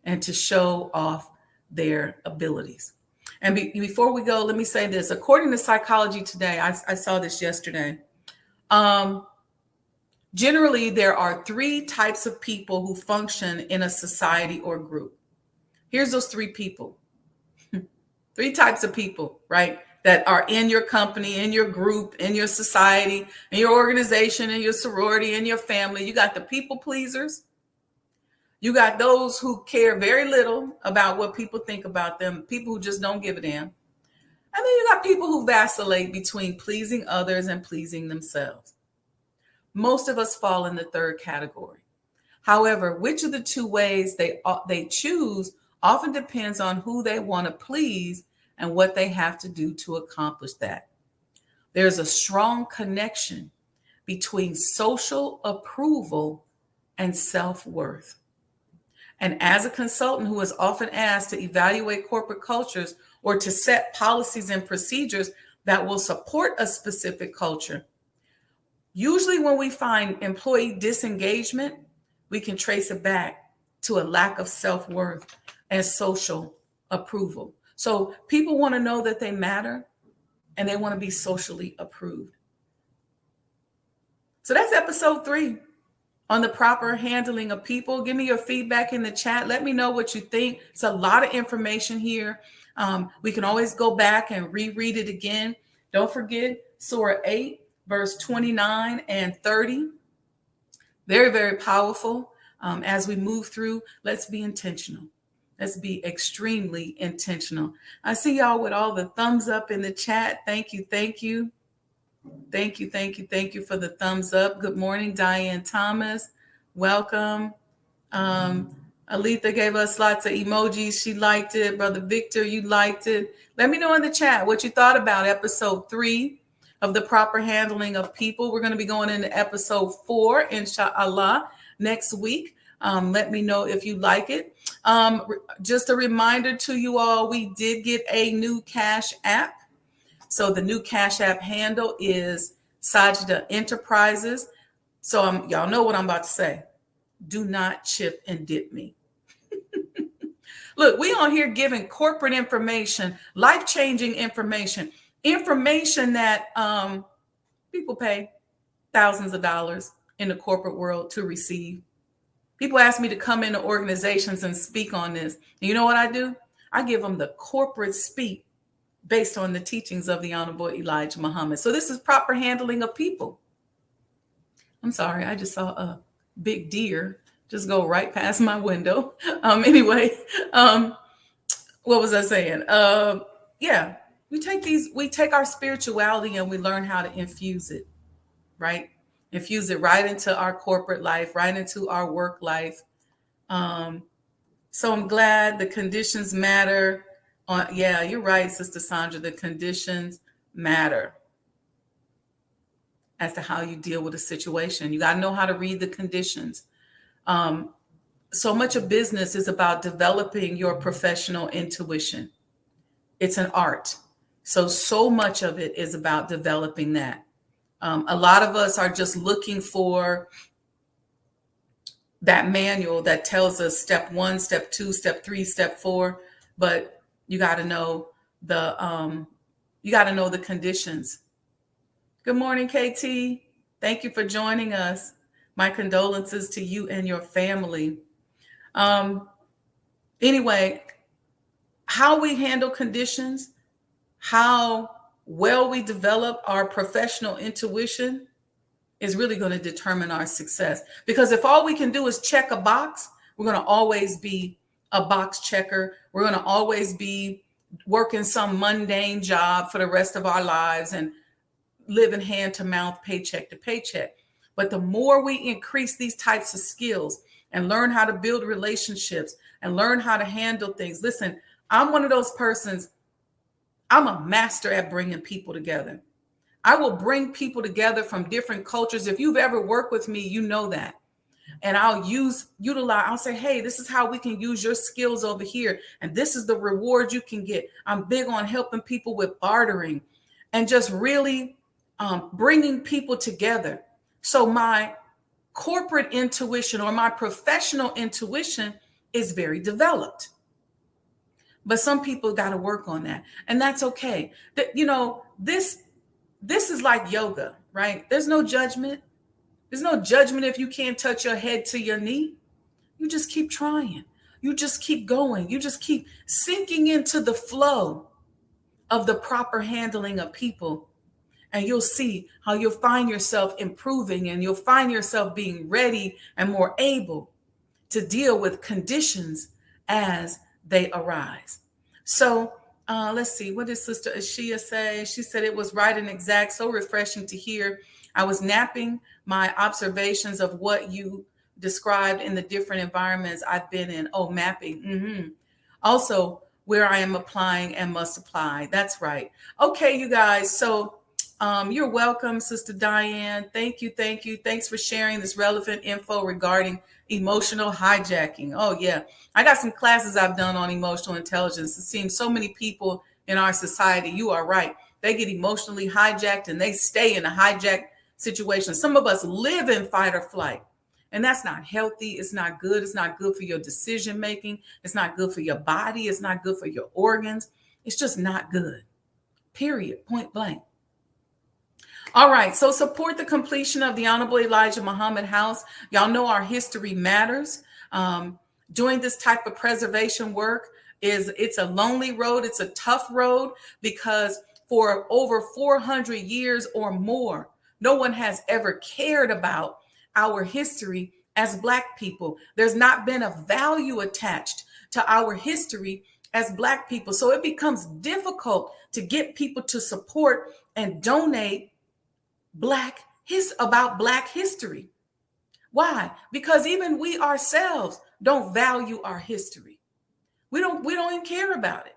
and to show off their abilities. And before we go, let me say this. According to Psychology Today, I saw this yesterday. Generally, there are 3 types of people who function in a society or group. Here's those 3 people. 3 types of people, right? That are in your company, in your group, in your society, in your organization, in your sorority, in your family. You got the people pleasers. You got those who care very little about what people think about them, people who just don't give a damn. And then you got people who vacillate between pleasing others and pleasing themselves. Most of us fall in the 3rd category. However, which of the 2 ways they choose often depends on who they want to please and what they have to do to accomplish that. There's a strong connection between social approval and self-worth. And as a consultant who is often asked to evaluate corporate cultures or to set policies and procedures that will support a specific culture, usually when we find employee disengagement, we can trace it back to a lack of self-worth and social approval. So people want to know that they matter and they want to be socially approved. So that's episode 3 on the proper handling of people. Give me your feedback in the chat. Let me know what you think. It's a lot of information here. We can always go back and reread it again. Don't forget Surah 8, verse 29 and 30. Very, very powerful. As we move through, let's be intentional. Let's be extremely intentional. I see y'all with all the thumbs up in the chat. Thank you. Thank you. Thank you. Thank you. Thank you for the thumbs up. Good morning, Diane Thomas. Welcome. Aletha gave us lots of emojis. She liked it. Brother Victor, you liked it. Let me know in the chat what you thought about episode 3 of the proper handling of people. We're going to be going into episode 4, inshallah, next week. Let me know if you like it. Just a reminder to you all, we did get a new Cash App. So the new Cash App handle is Sajdah Enterprises. So y'all know what I'm about to say. Do not chip and dip me. Look, we on here giving corporate information, life-changing information that people pay thousands of dollars in the corporate world to receive. People ask me to come into organizations and speak on this. And you know what I do? I give them the corporate speak based on the teachings of the Honorable Elijah Muhammad. So this is proper handling of people. I'm sorry, I just saw a big deer just go right past my window. Anyway, what was I saying? Yeah, we take our spirituality and we learn how to infuse it, right? Infuse it right into our corporate life, right into our work life. So I'm glad the conditions matter. Yeah, you're right, Sister Sandra. The conditions matter as to how you deal with a situation. You got to know how to read the conditions. So much of business is about developing your professional intuition. It's an art. So much of it is about developing that. A lot of us are just looking for that manual that tells us step 1, step 2, step 3, step 4, but you got to know the conditions. Good morning, KT. Thank you for joining us. My condolences to you and your family. Anyway, how we handle conditions, how well we develop our professional intuition is really going to determine our success. Because if all we can do is check a box, we're going to always be a box checker. We're going to always be working some mundane job for the rest of our lives and living hand to mouth, paycheck to paycheck. But the more we increase these types of skills and learn how to build relationships and learn how to handle things. Listen, I'm one of those persons, I'm a master at bringing people together. I will bring people together from different cultures. If you've ever worked with me, you know that. And I'll say, hey, this is how we can use your skills over here. And this is the reward you can get. I'm big on helping people with bartering and just really bringing people together. So my corporate intuition or my professional intuition is very developed. But some people got to work on that. And that's okay. This is like yoga, right? There's no judgment. There's no judgment if you can't touch your head to your knee. You just keep trying. You just keep going. You just keep sinking into the flow of the proper handling of people. And you'll see how you'll find yourself improving, and you'll find yourself being ready and more able to deal with conditions as they arise. So let's see. What did Sister Ashia say? She said it was right and exact. So refreshing to hear. I was napping my observations of what you described in the different environments I've been in. Oh, mapping. Mm-hmm. Also, where I am applying and must apply. That's right. Okay, you guys. So you're welcome, Sister Diane. Thank you. Thank you. Thanks for sharing this relevant info regarding emotional hijacking. Oh, yeah. I got some classes I've done on emotional intelligence. It seems so many people in our society, you are right, they get emotionally hijacked and they stay in a hijacked situation. Some of us live in fight or flight, and that's not healthy. It's not good. It's not good for your decision making. It's not good for your body. It's not good for your organs. It's just not good. Period. Point blank. All right. So support the completion of the Honorable Elijah Muhammad House. Y'all know our history matters. Doing this type of preservation work it's a lonely road. It's a tough road because for over 400 years or more, no one has ever cared about our history as Black people. There's not been a value attached to our history as Black people. So it becomes difficult to get people to support and donate about Black history. Why? Because even we ourselves don't value our history. We don't even care about it.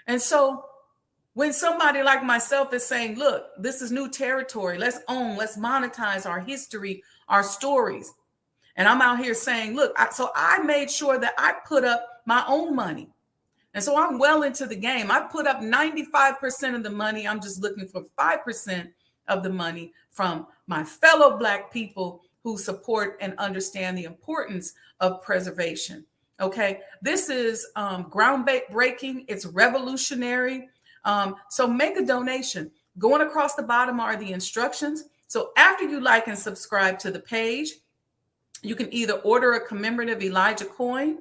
And so when somebody like myself is saying, look, this is new territory, let's monetize our history, our stories. And I'm out here saying, look, so I made sure that I put up my own money. And so I'm well into the game. I put up 95% of the money. I'm just looking for 5% of the money from my fellow Black people who support and understand the importance of preservation. Okay, this is groundbreaking. It's revolutionary. So make a donation. Going across the bottom are the instructions. So after you like and subscribe to the page, you can either order a commemorative Elijah coin,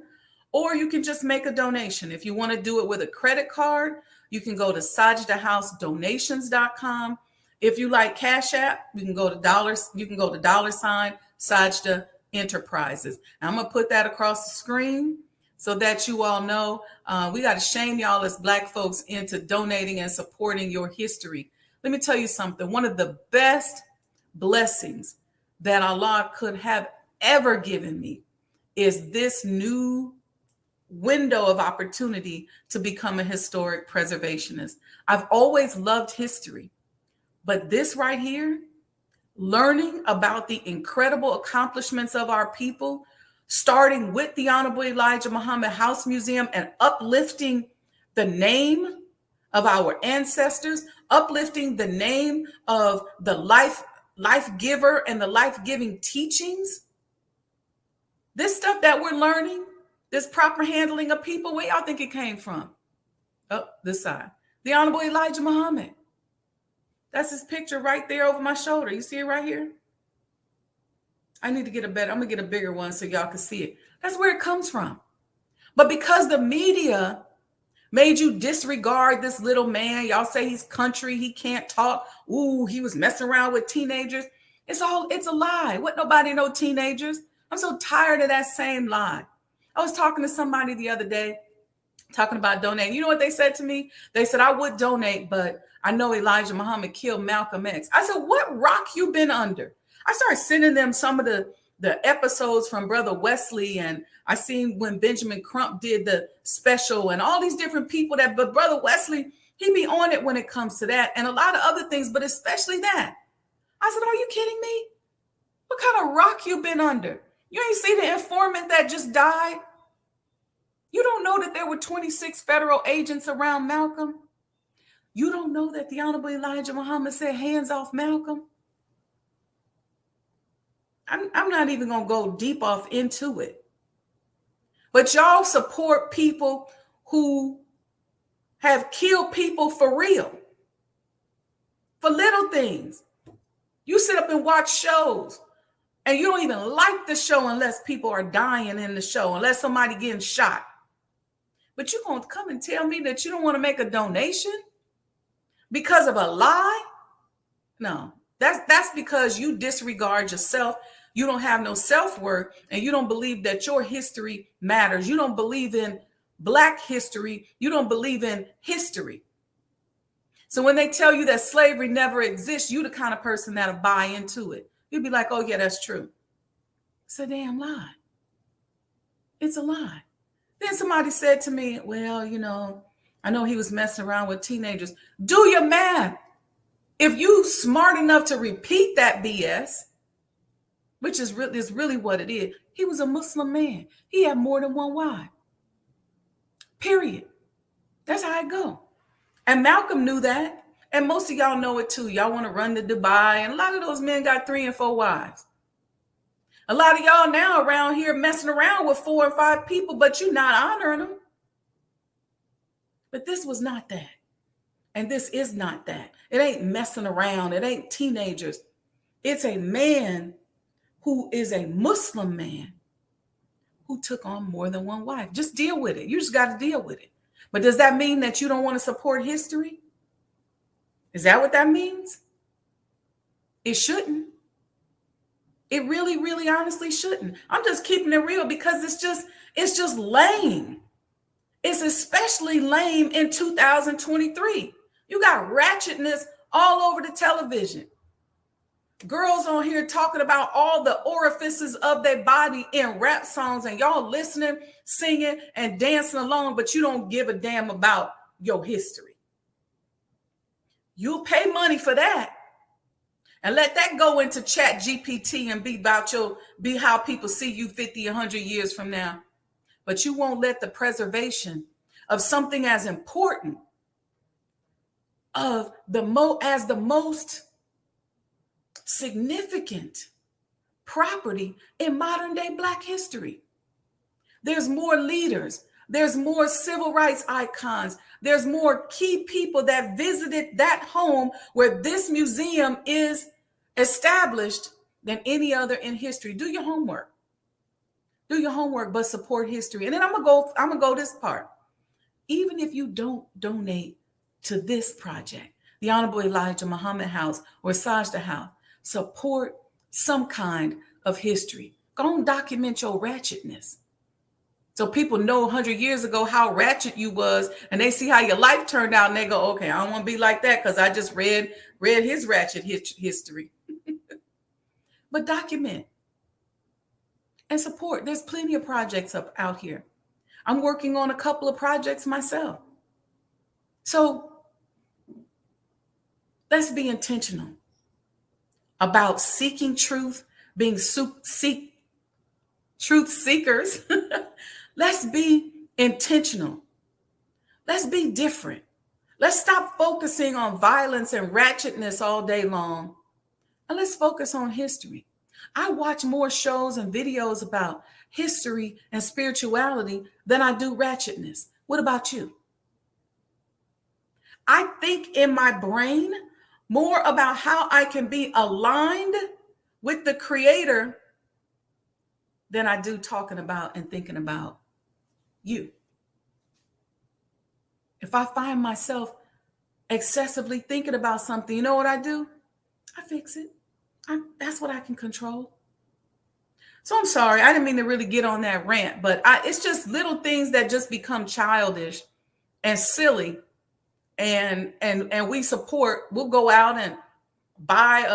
or you can just make a donation. If you want to do it with a credit card, you can go to SajdahHouseDonations.com. If you like Cash App, you can go to $ Sajdah Enterprises. Now, I'm going to put that across the screen so that you all know we got to shame y'all as Black folks into donating and supporting your history. Let me tell you something. One of the best blessings that Allah could have ever given me is this new window of opportunity to become a historic preservationist. I've always loved history, but this right here, learning about the incredible accomplishments of our people, starting with the Honorable Elijah Muhammad House Museum and uplifting the name of our ancestors, uplifting the name of the life giver and the life-giving teachings. This stuff that we're learning, this proper handling of people, where y'all think it came from? Oh, this side. The Honorable Elijah Muhammad. That's his picture right there over my shoulder. You see it right here? I need to get I'm going to get a bigger one so y'all can see it. That's where it comes from. But because the media made you disregard this little man, y'all say he's country, he can't talk. Ooh, he was messing around with teenagers. It's a lie. What, nobody know teenagers? I'm so tired of that same lie. I was talking to somebody the other day, talking about donating. You know what they said to me? They said, I would donate, but I know Elijah Muhammad killed Malcolm X. I said, what rock you been under? I started sending them some of the the episodes from Brother Wesley, and I seen when Benjamin Crump did the special, and all these different people but Brother Wesley, he be on it when it comes to that, and a lot of other things, but especially that. I said, are you kidding me? What kind of rock you been under? You ain't see the informant that just died? You don't know that there were 26 federal agents around Malcolm? You don't know that the Honorable Elijah Muhammad said, hands off Malcolm? I'm not even going to go deep off into it. But y'all support people who have killed people for real, for little things. You sit up and watch shows, and you don't even like the show unless people are dying in the show, unless somebody getting shot. But you're going to come and tell me that you don't want to make a donation because of a lie? No, that's because you disregard yourself. You don't have no self-worth, and you don't believe that your history matters. You don't believe in Black history. You don't believe in history. So when they tell you that slavery never exists, you the kind of person that'll buy into it. You'll be like, oh yeah, that's true. It's a damn lie. It's a lie. Then somebody said to me, well, I know he was messing around with teenagers. Do your math. If you smart enough to repeat that BS, which is really what it is, he was a Muslim man. He had more than one wife. Period. That's how it go. And Malcolm knew that. And most of y'all know it too. Y'all want to run to Dubai. And a lot of those men got 3 and 4 wives. A lot of y'all now around here messing around with 4 or 5 people, but you're not honoring them. But this was not that. And this is not that. It ain't messing around. It ain't teenagers. It's a man who is a Muslim man who took on more than one wife. Just deal with it. You just got to deal with it. But does that mean that you don't want to support history? Is that what that means? It shouldn't. It really, really honestly shouldn't. I'm just keeping it real because it's just lame. It's especially lame in 2023. You got ratchetness all over the television. Girls on here talking about all the orifices of their body in rap songs, and y'all listening, singing, and dancing along, but you don't give a damn about your history. You'll pay money for that and let that go into Chat GPT and be how people see you 50, 100 years from now. But you won't let the preservation of something as important as the most significant property in modern day Black history. There's more leaders. There's more civil rights icons. There's more key people that visited that home where this museum is established than any other in history. Do your homework. Do your homework, but support history. And then I'm gonna go this part. Even if you don't donate to this project, the Honorable Elijah Muhammad House or Sajdah House, support some kind of history. Go and document your ratchetness. So people know 100 years ago how ratchet you was, and they see how your life turned out, and they go, okay, I don't want to be like that because I just read his ratchet history. But document and support. There's plenty of projects out here. I'm working on a couple of projects myself. So let's be intentional about seeking truth, being truth seekers. Let's be intentional. Let's be different. Let's stop focusing on violence and ratchetness all day long. And let's focus on history. I watch more shows and videos about history and spirituality than I do ratchetness. What about you? I think in my brain more about how I can be aligned with the Creator than I do talking about and thinking about you. If I find myself excessively thinking about something, you know what I do? I fix it. That's what I can control. So I'm sorry, I didn't mean to really get on that rant, but it's just little things that just become childish and silly. And we'll go out and buy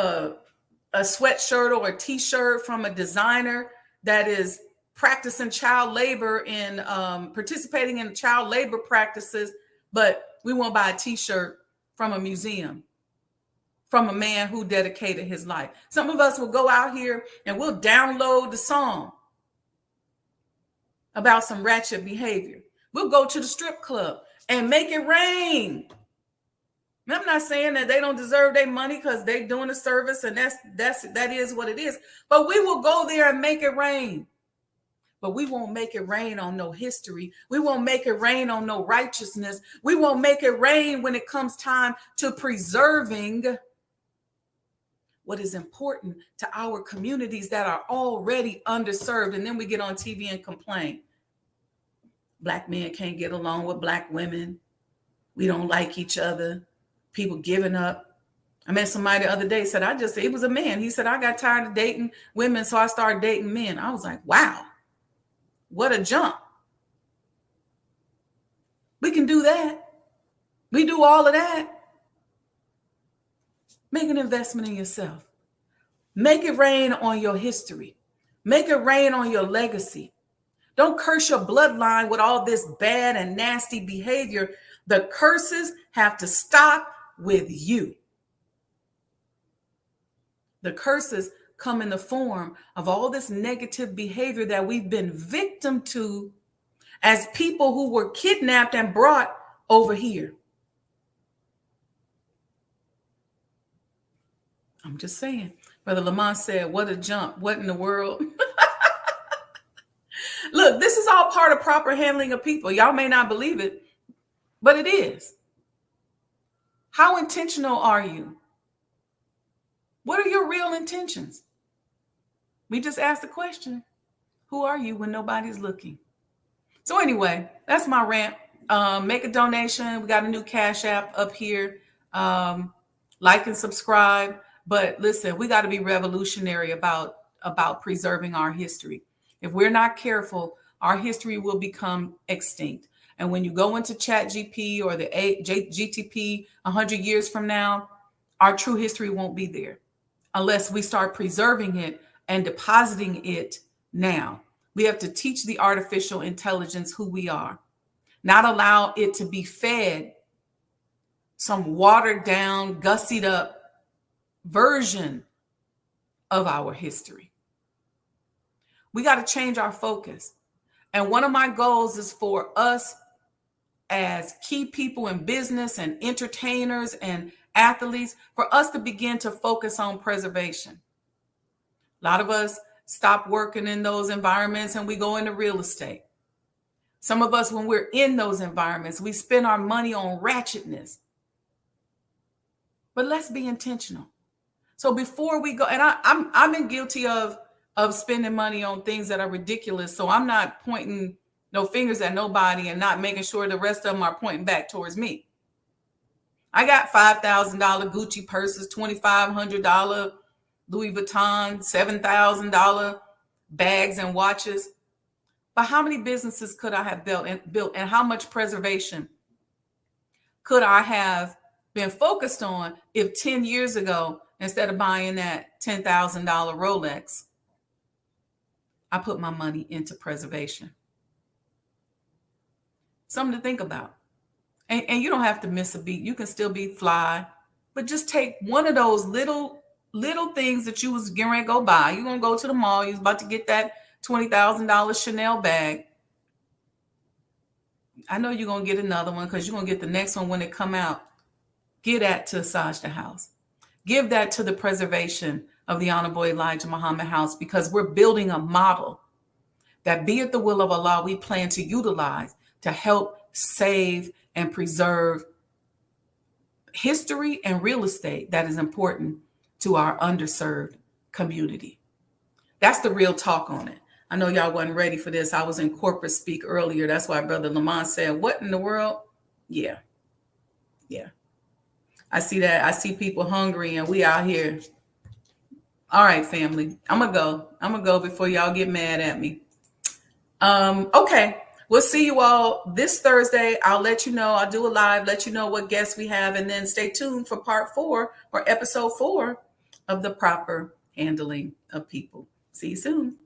a sweatshirt or a t-shirt from a designer that is practicing child labor and participating in child labor practices, but we won't buy a t-shirt from a museum from a man who dedicated his life. Some of us will go out here and we'll download the song about some ratchet behavior. We'll go to the strip club and make it rain. I'm not saying that they don't deserve their money because they're doing a service and that is what it is. But we will go there and make it rain. But we won't make it rain on no history. We won't make it rain on no righteousness. We won't make it rain when it comes time to preserving what is important to our communities that are already underserved. And then we get on TV and complain. Black men can't get along with black women. We don't like each other. People giving up. I met somebody the other day said, it was a man. He said, I got tired of dating women, so I started dating men. I was like, wow, what a jump. We can do that. We do all of that. Make an investment in yourself. Make it rain on your history. Make it rain on your legacy. Don't curse your bloodline with all this bad and nasty behavior. The curses have to stop with you. The curses come in the form of all this negative behavior that we've been victim to as people who were kidnapped and brought over here. I'm just saying. Brother Lamont said, what a jump. What in the world? Look, this is all part of proper handling of people. Y'all may not believe it, but it is. How intentional are you? What are your real intentions? We just asked the question, who are you when nobody's looking? So anyway, that's my rant. Make a donation. We got a new Cash App up here. Like and subscribe. But listen, we got to be revolutionary about preserving our history. If we're not careful, our history will become extinct. And when you go into ChatGPT or the GTP 100 years from now, our true history won't be there unless we start preserving it and depositing it now. We have to teach the artificial intelligence who we are, not allow it to be fed some watered down, gussied up version of our history. We got to change our focus. And one of my goals is for us as key people in business and entertainers and athletes, for us to begin to focus on preservation. A lot of us stop working in those environments and we go into real estate. Some of us, when we're in those environments, we spend our money on ratchetness. But let's be intentional. So before we go, and I've been guilty of spending money on things that are ridiculous. So I'm not pointing no fingers at nobody and not making sure the rest of them are pointing back towards me. I got $5,000 Gucci purses, $2,500 Louis Vuitton, $7,000 bags and watches. But how many businesses could I have built and how much preservation could I have been focused on if 10 years ago, instead of buying that $10,000 Rolex, I put my money into preservation? Something to think about. And you don't have to miss a beat. You can still be fly, but just take one of those little things that you was getting ready to go buy. You're going to go to the mall. You was about to get that $20,000 Chanel bag. I know you're going to get another one because you're going to get the next one when it come out. Give that to Sajdah House. Give that to the preservation of the Honorable Elijah Muhammad House, because we're building a model that, be it the will of Allah, we plan to utilize to help save and preserve history and real estate that is important to our underserved community. That's the real talk on it. I know y'all wasn't ready for this. I was in corporate speak earlier. That's why Brother Lamont said, what in the world? Yeah. I see that. I see people hungry and we out here. All right, family. I'm going to go before y'all get mad at me. Okay. We'll see you all this Thursday. I'll let you know. I'll do a live, let you know what guests we have, and then stay tuned for part 4 or episode 4 of the proper handling of people. See you soon.